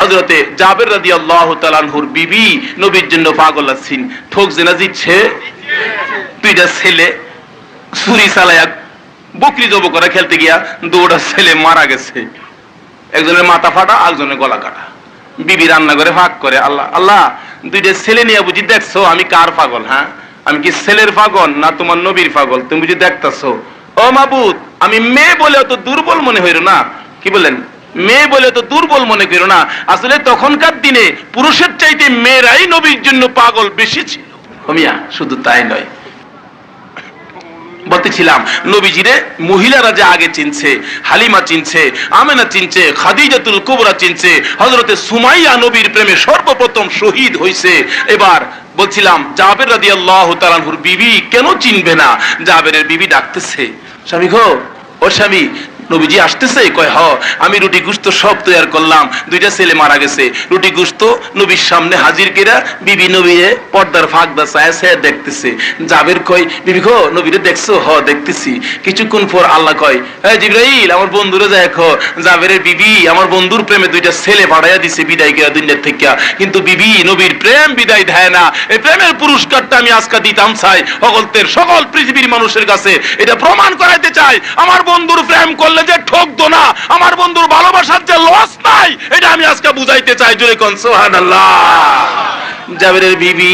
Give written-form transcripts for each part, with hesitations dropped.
হযরতে জাবের রাদিয়াল্লাহু তাআলা আনহুর বিবি নবীর জন্য পাগল আছেন, ঠোক জেনা জিতছে। দুইটা ছেলে ছুরি চালায়া বকরি জব করে খেলতে গিয়া দুটা ছেলে মারা গেছে, একজনের মাথা ফাটা, একজনের গলা কাটা। বিবি রান্না করে ভাগ করে, আল্লাহ আল্লাহ, দুইটা ছেলে নিয়ে বুঝি দেখছো আমি কার পাগল? হ্যাঁ, আমি কি ছেলের পাগল না তোমার নবীর পাগল? তুমি বুঝি দেখতেছো? ও মাবুদ, আমি মেয়ে বলে অত দুর্বল মনে হইল না। কি বলেন? মেয়ে বলে তো দুর্বল মনে করো না। আসলে তখনকার দিনে পুরুষের চাইতে মেয়েরাই নবীর জন্য পাগল বেশি ছিল। মিয়া শুধু তাই নয়, বলতেছিলাম নবীজিরে মহিলারা যে আগে চিনছে, হালিমা চিনছে, আমেনা চিনছে, খাদিজাতুল কুবরা চিনছে, হযরতে সুমাইয়া নবীর প্রেমে সর্বপ্রথম শহীদ হইছে। এবার বলছিলাম জাবের রাদিয়াল্লাহু তাআলা আনহুর বিবি কেন চিনবে না? জাবেরের বিবি ডাকতেছে, স্বামী গো, ও স্বামী, নবীজি আসতেছে। কয় হ, আমি রুটি গুস্ত সব তৈয়ার করলাম, দুইটা ছেলে মারা গেছে, রুটি গুস্ত নবীর সামনে হাজির কেরা বিবি নবীরে পর্দার ফাঁক দা চায় দেখতেছে। জাবের কয়, বিবি গো, নবীরে দেখছো? হ দেখতেছি। কিছুক্ষণ পর আল্লাহ কয়, এই জিবরাইল, আমার বন্ধুরে দেখো, জাবেরের বিবি আমার বন্ধুর প্রেমে দুইটা ছেলে পাঠাইয়া দিছে বিদায় কেরা দুনিয়ার থেকে, কিন্তু বিবি নবীর প্রেম বিদায় দেয় না। এই প্রেমের পুরস্কারটা আমি আজকে দিতাম চাই সকলদের সকল পৃথিবীর মানুষের কাছে। এটা প্রমাণ করাইতে চাই আমার বন্ধুর প্রেম করলে যে ঠকতো না, আমার বন্ধুর ভালোবাসার যে লস নাই, এটা আমি আজকে বুঝাইতে চাই। জোরে কোন সুবহানাল্লাহ। জাবেরের বিবি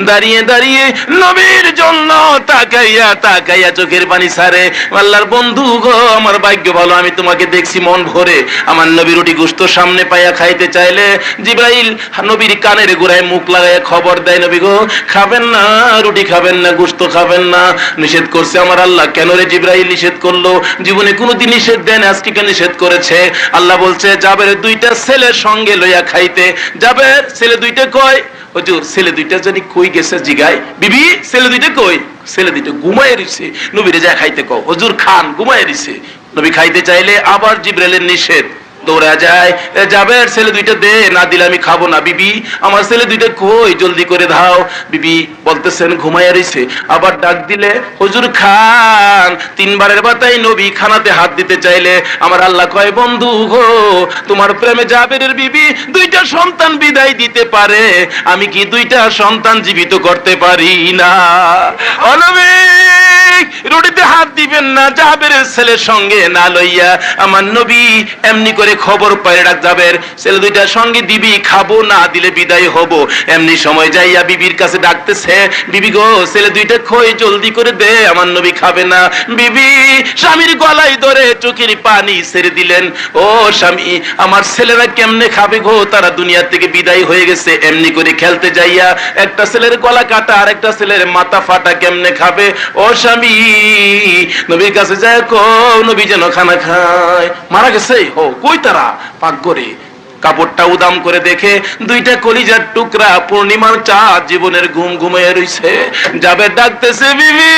দাঁড়িয়ে দাঁড়িয়ে নবীর জন্য তাকাইয়া তাকাইয়া চোখের পানি ছাড়ে। আল্লাহর বন্ধু গো, আমার ভাগ্য ভালো, আমি তোমাকে দেখছি মন ভরে। আমার নবী রুটি গোশত সামনে পাইয়া খাইতে চাইলে জিবরাইল নবীর কানের গোড়ায় মুখ লাগাইয়া খবর দেয়, নবী গো, খাবেন না, রুটি খাবেন না, গোশত খাবেন না, নিষেধ করছে আমার আল্লাহ। কেন রে জিবরাইল নিষেধ করলো? জীবনে কোনোদিন নিষেধ দেন, আজকে কেন নিষেধ করেছে? আল্লাহ বলছে জাবের দুইটা ছেলের সঙ্গে লইয়া খাইতে। জাবের ছেলে দুইটা কয়, হুজুর ছেলে দুইটা জানি কই গেছে জিগায়। বিবি ছেলে দুইটা কই? ছেলে দুইটা ঘুমায় রইছে, নবীরে যায় খাইতে কও। হুজুর খান, ঘুমায় রইছে। নবী খাইতে চাইলে আবার জিবরাইলের নিষেধ, দৌড়া যায়, জাবের ছেলে দুইটা দে, না দিলে আমি খাবো না। বিবি আমার ছেলে দুইটা কই, জলদি করে দাও। বিবি বলতেছেন ঘুমায় রইছে। আবার ডাক দিলে, হুজুর খান। তিনবারের বাতাই নবী খানাতে হাত দিতে চাইলে আমার আল্লাহ কয়, বন্ধু গো, তোমার প্রেমে জাবেরের বিবি দুইটা সন্তান বিদায় দিতে পারে, আমি কি দুইটা সন্তান জীবিত করতে পারি না? অনবিক রুটিতে হাত দিবেন না জাবেরের ছেলের সঙ্গে না লইয়া। আমার নবী এমনি করে খবর পায় ডাক, জাবের ছেলে দুইটার সঙ্গে দিবি, খাবো, না দিলে বিদায় হব। এমনি সময় যাইয়া বিবির কাছে ডাকতেছে, বিবি গো, ছেলে দুইটা খই জলদি করে দে, আমার নবী খাবে না। বিবি স্বামীর গলায় ধরে চোখের পানি ছেড়ে দিলেন, ও স্বামী, আমার ছেলেরা কেমনে খাবে গো, তারা দুনিয়া থেকে বিদায় হয়ে গেছে। এমনি করে খেলতে যাইয়া একটা ছেলের গলা কাটা আর একটা ছেলের মাথা ফাটা, কেমনে খাবে? ও স্বামী, নবীর কাছে যায় কো, নবী যেন খানা খায়। মারা গেছে? ও কই তারা? পাক করে কাপড়টা উদাম করে দেখে দুইটা কলিজার টুকরা পূর্ণিমার চাঁদ জীবনের ঘুম ঘুমিয়ে রইছে। যাবে ডাকতেছে, বিবি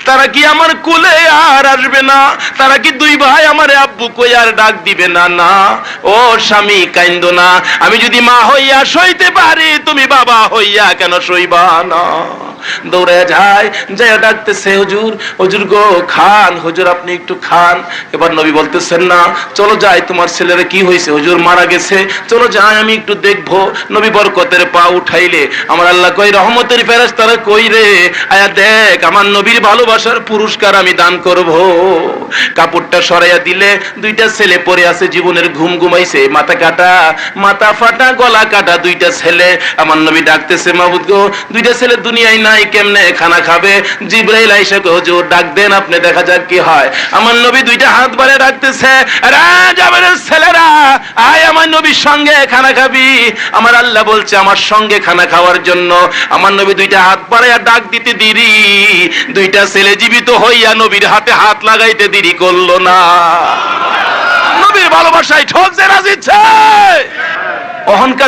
তারা কি আমার কোলে আর আসবে না? তারা কি দুই ভাই আমার আব্বু কই আর ডাক দিবে না? না। ও স্বামী কাইন্দো না, আমি যদি মা হইয়া সইতে পারি, তুমি বাবা হইয়া কেন সইবা না? দৌড়ে যায়, যায় ডাকতেছে, হুজুর, হুজুর গো খান, হুজুর আপনি একটু খান। এবার নবী বলতেছেন, না চলো যাই, তোমার ছেলের কি হয়েছে? হুজুর মারা গেছে, চলো যাই, আমি একটু দেখবো। নবী বরকতের পা উঠাইলে আমার আল্লাহ কই, রহমতের ফেরেশতারা কই রে, আয়া দেখ, আমার নবীর ভালোবাসার পুরস্কার আমি দান করব। কাপড়টা সরাইয়া দিলে দুইটা ছেলে পড়ে আছে, জীবনের ঘুম ঘুমাইছে, মাথা কাটা, মাথা ফাটা, গলা কাটা দুইটা ছেলে। আমার নবী ডাকতেছে, মাবুদ গো, দুইটা ছেলে দুনিয়ায় নাই, কেমনে খানা খাবে? জিবরাইল আইসা কয়, হুজুর ডাক দেন, আপনি দেখা যাক কি হয়। আমার নবী দুইটা হাত বাড়ে ডাকতেছে, জাবেরের ছেলেরা আয় আমার নবীর সঙ্গে খানা খাবি। আমার আল্লাহ বলছে আমার সঙ্গে খানা খাওয়ার জন্য। আমার নবী দুইটা হাত বাড়াইয়া ডাক দিতে দেরি, দুইটা ছেলে জীবিত হইয়া নবীর হাতে হাত লাগাইতে দেরি করলো না। নবীর ভালোবাসায় ঠক যে রাজিছে অহংকার